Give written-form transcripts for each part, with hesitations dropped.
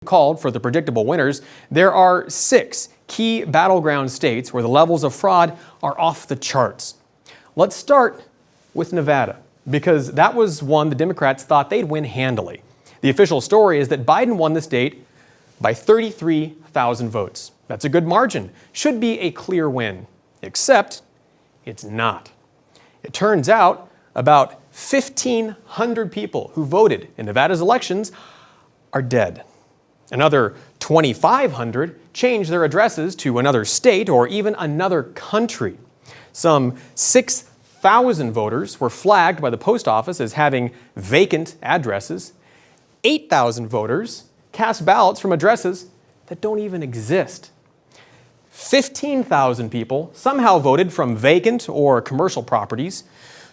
called for the predictable winners, there are 6 key battleground states where the levels of fraud are off the charts. Let's start with Nevada, because that was one the Democrats thought they'd win handily. The official story is that Biden won the state by 33,000 votes. That's a good margin. Should be a clear win. Except it's not. It turns out about 1,500 people who voted in Nevada's elections are dead. Another 2,500 changed their addresses to another state or even another country. Some 6,000 voters were flagged by the post office as having vacant addresses. 8,000 voters cast ballots from addresses that don't even exist. 15,000 people somehow voted from vacant or commercial properties.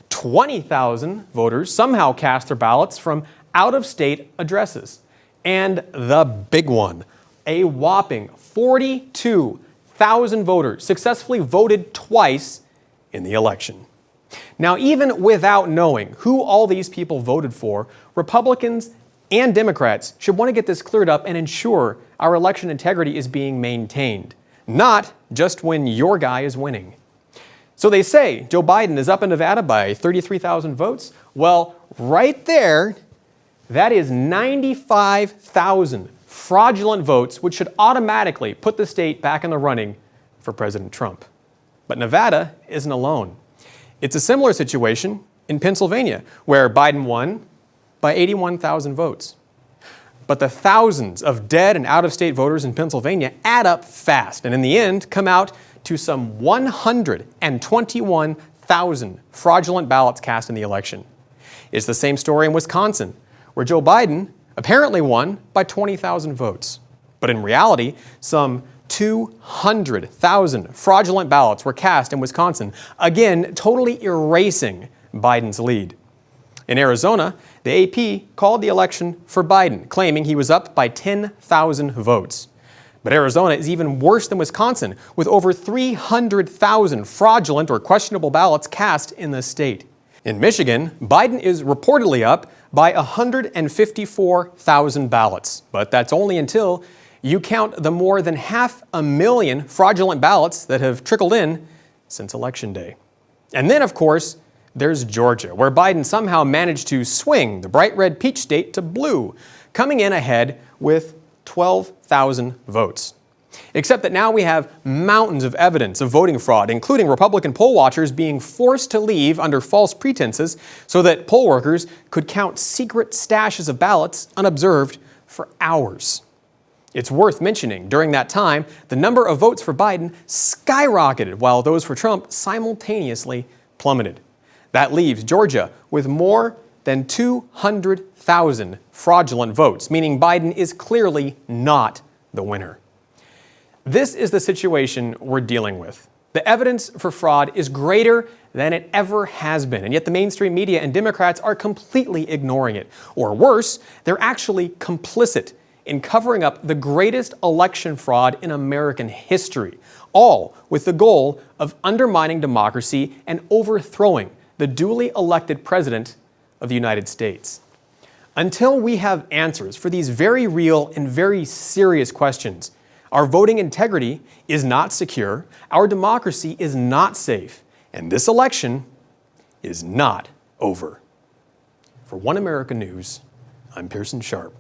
20,000 voters somehow cast their ballots from out-of-state addresses. And the big one, a whopping 42,000 voters successfully voted twice in the election. Now, even without knowing who all these people voted for, Republicans and Democrats should want to get this cleared up and ensure our election integrity is being maintained, not just when your guy is winning. So they say Joe Biden is up in Nevada by 33,000 votes. Well, right there, that is 95,000 fraudulent votes, which should automatically put the state back in the running for President Trump. But Nevada isn't alone. It's a similar situation in Pennsylvania, where Biden won by 81,000 votes. But the thousands of dead and out-of-state voters in Pennsylvania add up fast, and in the end come out to some 121,000 fraudulent ballots cast in the election. It's the same story in Wisconsin, where Joe Biden apparently won by 20,000 votes. But in reality, some 200,000 fraudulent ballots were cast in Wisconsin, again totally erasing Biden's lead. In Arizona, the AP called the election for Biden, claiming he was up by 10,000 votes. But Arizona is even worse than Wisconsin, with over 300,000 fraudulent or questionable ballots cast in the state. In Michigan, Biden is reportedly up by 154,000 ballots, but that's only until you count the more than 500,000 fraudulent ballots that have trickled in since Election Day. And then, of course, there's Georgia, where Biden somehow managed to swing the bright red peach state to blue, coming in ahead with 12,000 votes. Except that now we have mountains of evidence of voting fraud, including Republican poll watchers being forced to leave under false pretenses so that poll workers could count secret stashes of ballots unobserved for hours. It's worth mentioning, during that time, the number of votes for Biden skyrocketed while those for Trump simultaneously plummeted. That leaves Georgia with more than 200,000 fraudulent votes, meaning Biden is clearly not the winner. This is the situation we're dealing with. The evidence for fraud is greater than it ever has been, and yet the mainstream media and Democrats are completely ignoring it. Or worse, they're actually complicit in covering up the greatest election fraud in American history, all with the goal of undermining democracy and overthrowing the duly elected president of the United States. Until we have answers for these very real and very serious questions, our voting integrity is not secure, our democracy is not safe, and this election is not over. For One America News, I'm Pearson Sharp.